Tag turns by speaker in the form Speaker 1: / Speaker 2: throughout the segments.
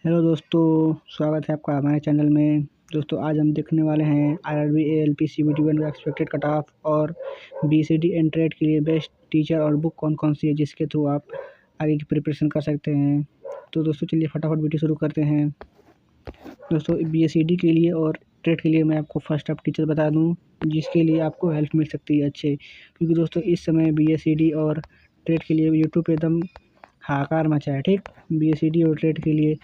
Speaker 1: Hello दोस्तों, स्वागत है आपका हमारे चैनल में। दोस्तों आज हम देखने वाले हैं आरआरबी एएलपी सीबीटी 1 का एक्सपेक्टेड कट ऑफ और बीसीडी एंट्रेट के लिए बेस्ट टीचर और बुक कौन कौन सी है जिसके थ्रू आप आगे की प्रिपरेशन कर सकते हैं। तो दोस्तों चलिए फटाफट वीडियो शुरू करते हैं। दोस्तों बीसीडी के लिए और ट्रेट के लिए मैं आपको फर्स्ट आप टीचर बता दूं जिसके लिए आपको हेल्प मिल सकती है अच्छे, क्योंकि दोस्तों इस समय बीसीडी और ट्रेट के लिए यूट्यूब पे एकदम हाहाकार मचा है। ठीक, बीसीडी और ट्रेट के लिए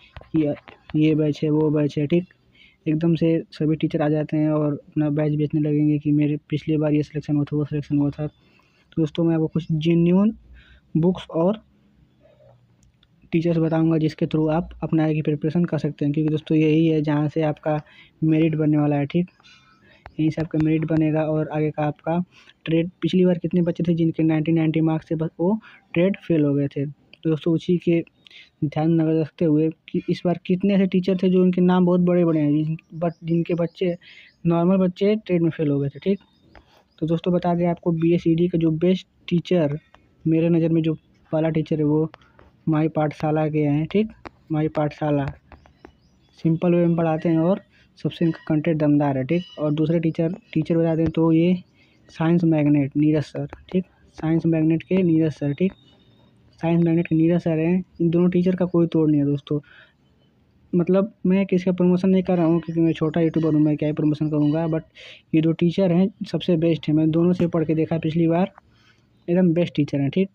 Speaker 1: ये बैच है वो बैच है। ठीक, एकदम से सभी टीचर आ जाते हैं और अपना बैच बेचने लगेंगे कि मेरे पिछली बार ये सिलेक्शन हुआ था वो सिलेक्शन हुआ था। तो दोस्तों मैं आपको कुछ जेन्युइन बुक्स और टीचर्स बताऊंगा जिसके थ्रू आप अपना आगे की प्रिपरेशन कर सकते हैं, क्योंकि दोस्तों यही है जहाँ से आपका मेरिट बनने वाला है। ठीक, यहीं से आपका मेरिट बनेगा और आगे का आपका ट्रेड। पिछली बार कितने बच्चे थे जिनके 90 मार्क्स से बस वो ट्रेड फेल हो गए थे। तो दोस्तों उसी के ध्यान नजर रखते हुए कि इस बार कितने ऐसे टीचर थे जो उनके नाम बहुत बड़े बड़े हैं बट जिनके बच्चे नॉर्मल बच्चे ट्रेड में फेल हो गए थे। ठीक, तो दोस्तों बता दें आपको बीएसईडी का जो बेस्ट टीचर मेरे नज़र में जो पहला टीचर है वो माई पाठशाला के हैं। ठीक, माई पाठशाला सिंपल वे में पढ़ाते हैं और सबसे इनका कंटेंट दमदार है। ठीक, और दूसरे टीचर बता दें तो ये साइंस मैग्नेट नीरज सर। ठीक, साइंस मैग्नेट के नीरज सर। ठीक, साइंस मैग्नेट के नीरज सर हैं। इन दोनों टीचर का कोई तोड़ नहीं है दोस्तों। मतलब मैं किसी का प्रमोशन नहीं कर रहा हूँ क्योंकि मैं छोटा यूट्यूबर हूँ, मैं क्या ही प्रमोशन करूँगा, बट ये दो टीचर हैं सबसे बेस्ट है। मैं दोनों से पढ़ के देखा पिछली बार, एकदम बेस्ट टीचर हैं। ठीक,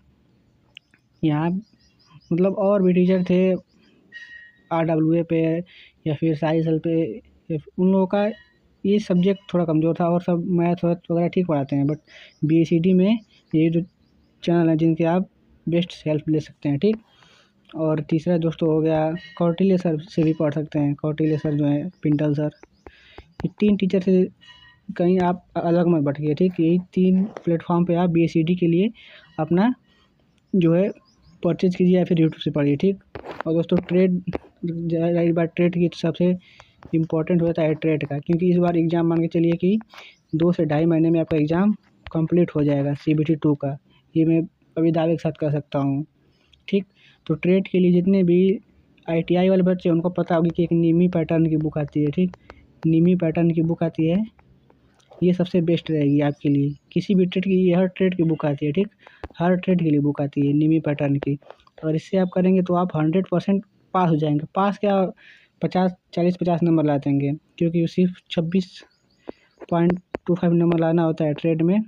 Speaker 1: यहाँ मतलब और भी टीचर थे RWA पे या फिर साइंस पे, उन लोगों का ये सब्जेक्ट थोड़ा कमज़ोर था और सब मैथ वगैरह ठीक पढ़ाते हैं, बट बीएसईडी में ये जो चैनल है जिनके आप बेस्ट हेल्प ले सकते हैं। ठीक, और तीसरा दोस्तों हो गया कौटिल्य सर से भी पढ़ सकते हैं। कौटिल्य सर जो है पिंटल सर, ये तीन टीचर से कहीं आप अलग मत भटकिए। ठीक, यही तीन प्लेटफॉर्म पे आप बीएसईडी के लिए अपना जो है परचेज कीजिए या फिर यूट्यूब से पढ़िए। ठीक, और दोस्तों ट्रेड रही बात ट्रेड की, तो सबसे इम्पोर्टेंट होता है ट्रेड का, क्योंकि इस बार एग्ज़ाम मान के चलिए कि 2 से ढाई महीने में आपका एग्ज़ाम कंप्लीट हो जाएगा CBT 2 का। ये मैं अभी दावे के साथ कर सकता हूँ। ठीक, तो ट्रेड के लिए जितने भी ITI वाले बच्चे उनको पता होगी कि एक नीमी पैटर्न की बुक आती है। ठीक, नीमी पैटर्न की बुक आती है, ये सबसे बेस्ट रहेगी आपके लिए। किसी भी ट्रेड की, ये हर ट्रेड की बुक आती है। ठीक, हर ट्रेड के लिए बुक आती है नीमी पैटर्न की। और इससे आप करेंगे तो आप 100% पास हो जाएंगे। पास क्या, 40-50 नंबर ला देंगे, क्योंकि सिर्फ 26.25 नंबर लाना होता है ट्रेड में,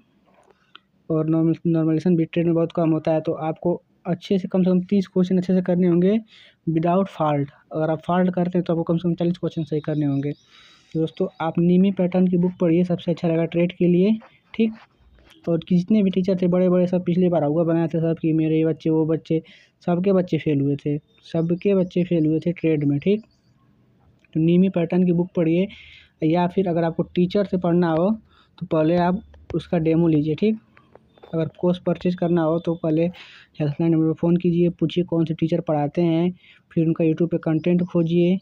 Speaker 1: और नॉर्मलाइजेशन भी ट्रेड में बहुत कम होता है। तो आपको अच्छे से कम 30 क्वेश्चन अच्छे से करने होंगे विदाउट फॉल्ट। अगर आप फॉल्ट करते हैं तो आपको कम से कम 40 क्वेश्चन सही करने होंगे। तो दोस्तों आप नीमी पैटर्न की बुक पढ़िए, सबसे अच्छा रहेगा ट्रेड के लिए। ठीक, और जितने भी टीचर थे बड़े बड़े सब पिछली बार हुआ बनाए थे सब कि मेरे ये बच्चे वो बच्चे, सबके बच्चे फेल हुए थे, सबके बच्चे फेल हुए थे ट्रेड में। ठीक, तो नीमी पैटर्न की बुक पढ़िए, या फिर अगर आपको टीचर से पढ़ना हो तो पहले आप उसका डेमो लीजिए। ठीक, अगर कोर्स परचेज करना हो तो पहले हेल्पलाइन नंबर पर फ़ोन कीजिए, पूछिए कौन से टीचर पढ़ाते हैं, फिर उनका यूट्यूब पे कंटेंट खोजिए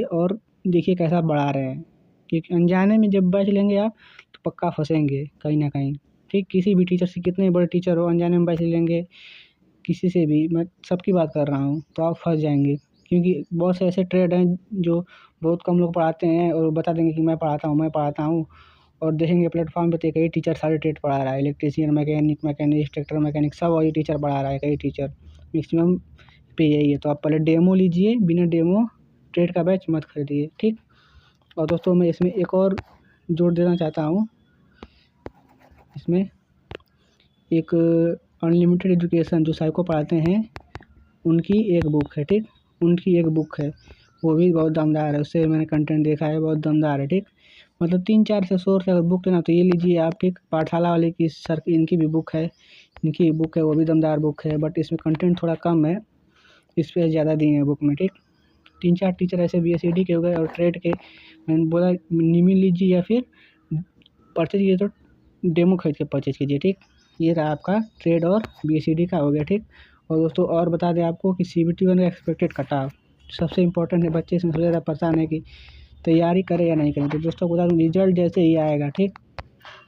Speaker 1: और देखिए कैसा पढ़ा रहे हैं, क्योंकि अनजाने में जब बैच लेंगे आप तो पक्का फंसेंगे कहीं ना कहीं। ठीक, किसी भी टीचर से, कितने बड़े टीचर हो, अनजाने में बैच लेंगे किसी से भी, मैं सबकी बात कर रहा हूँ, तो आप फंस जाएंगे। क्योंकि बहुत से ऐसे ट्रेड हैं जो बहुत कम लोग पढ़ाते हैं और बता देंगे कि मैं पढ़ाता हूँ, और देखेंगे प्लेटफॉर्म पे तो कई टीचर सारे ट्रेड पढ़ा रहा है, इलेक्ट्रीशियन, मैकेनिक, ट्रैक्टर मैकेनिक, सब वही टीचर पढ़ा रहा है, कई टीचर मैक्सिमम पे यही है। तो आप पहले डेमो लीजिए, बिना डेमो ट्रेड का बैच मत खरीदिए। ठीक, और दोस्तों मैं इसमें एक और जोड़ देना चाहता हूँ, इसमें एक अनलिमिटेड एजुकेशन जो साइको पढ़ाते हैं उनकी एक बुक है। ठीक, उनकी एक बुक है, वो भी बहुत दमदार है, उससे मैंने कंटेंट देखा है, बहुत दमदार है। ठीक, मतलब 3-4 से सोर्स अगर बुक लेना तो ये लीजिए आप। ठीक, पाठशाला वाले की सर इनकी भी बुक है, वो भी दमदार बुक है, बट इसमें कंटेंट थोड़ा कम है, स्पेस ज़्यादा दिए हैं बुक में। ठीक, 3-4 टीचर ऐसे बीएसईडी के हो गए, और ट्रेड के मैंने बोला निमी लीजिए या फिर परचेज कीजिए तो डेमो खरीद के परचेज कीजिए। ठीक, ये रहा आपका ट्रेड और बीएसईडी का हो गया। ठीक, और दोस्तों और बता दें आपको कि CBT 1 का एक्सपेक्टेड कट ऑफ सबसे इंपॉर्टेंट है, बच्चे इसमें सबसे ज़्यादा परेशान है कि तैयारी करें या नहीं करें। तो दोस्तों बता दूँ रिजल्ट जैसे ही आएगा, ठीक,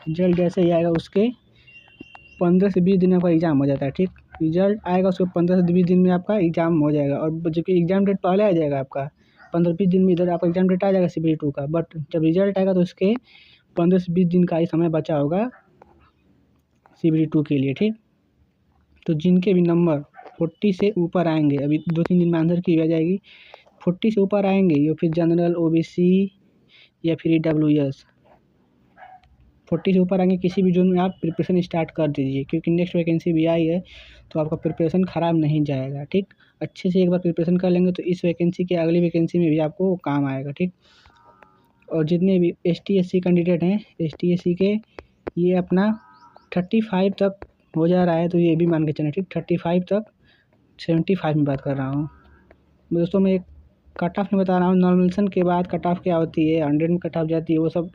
Speaker 1: रिजल्ट जैसे ही आएगा उसके 15 से 20 दिन का एग्ज़ाम हो जाता है। ठीक, रिजल्ट आएगा उसके 15 से 20 दिन में आपका एग्ज़ाम हो जाएगा, और जबकि एग्ज़ाम डेट पहले आ जाएगा आपका 15-20 दिन में इधर आपका एग्ज़ाम डेट आ जाएगा CBT 2 का। बट जब रिजल्ट आएगा तो उसके 15 से 20 दिन का ही समय बचा होगा CBT 2 के लिए, ठीक। तो जिनके भी नंबर 40 से ऊपर आएंगे, अभी 2-3 दिन में आंसर की आ जाएगी, 40 से ऊपर आएंगे या फिर जनरल, OBC या फिर EWS 40 से ऊपर आएंगे, किसी भी जोन में आप प्रिपरेशन स्टार्ट कर दीजिए, क्योंकि नेक्स्ट वैकेंसी भी आई है तो आपका प्रिपरेशन ख़राब नहीं जाएगा, ठीक। अच्छे से एक बार प्रिपरेशन कर लेंगे तो इस वैकेंसी के अगली वैकेंसी में भी आपको काम आएगा, ठीक। और जितने भी ST SC कैंडिडेट हैं, ST SC के ये अपना 35 तक हो जा रहा है, तो ये भी मान के चलें, ठीक। 35 तक 75 में बात कर रहा हूँ दोस्तों। मैं एक कट ऑफ में बता रहा हूँ, नॉर्मलेशन के बाद कट ऑफ क्या होती है, 100 में कट ऑफ जाती है, वो सब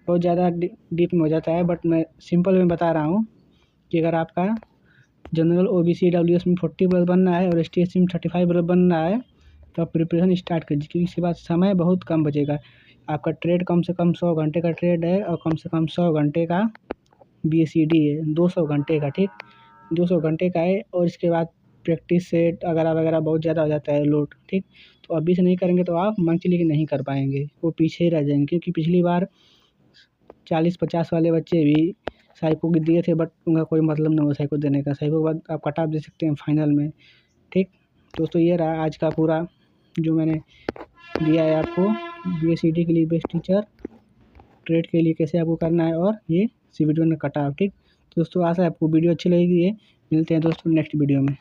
Speaker 1: बहुत ज़्यादा डीप में हो जाता है। बट मैं सिंपल में बता रहा हूँ कि अगर आपका जनरल, OBC, EWS में 40+ बनना है और ST SC में 35+ बनना है तो आप प्रिपरेशन स्टार्ट कीजिए, क्योंकि इसके बाद समय बहुत कम बचेगा। आपका ट्रेड कम से कम 100 घंटे का ट्रेड है और कम से कम 100 घंटे का BCD है, 200 घंटे का, ठीक। 200 घंटे का है, और इसके बाद प्रैक्टिस सेट वगैरह वगैरह बहुत ज़्यादा हो जाता है लोड, ठीक। तो अभी से नहीं करेंगे तो आप मंथली की नहीं कर पाएंगे, वो पीछे ही रह जाएंगे, क्योंकि पिछली बार 40-50 वाले बच्चे भी साइको के दिए थे, बट उनका कोई मतलब नहीं हुआ साइको देने का। साइको के बाद आप कट ऑफ दे सकते हैं फाइनल में, ठीक। दोस्तों ये रहा आज का पूरा जो मैंने दिया है आपको, BCD के लिए बेस्ट टीचर, ट्रेड के लिए कैसे आपको करना है, और ये CBT 1 का कट ऑफ, ठीक। दोस्तों आशा है आपको वीडियो अच्छी लगेगी। मिलते हैं दोस्तों नेक्स्ट वीडियो में।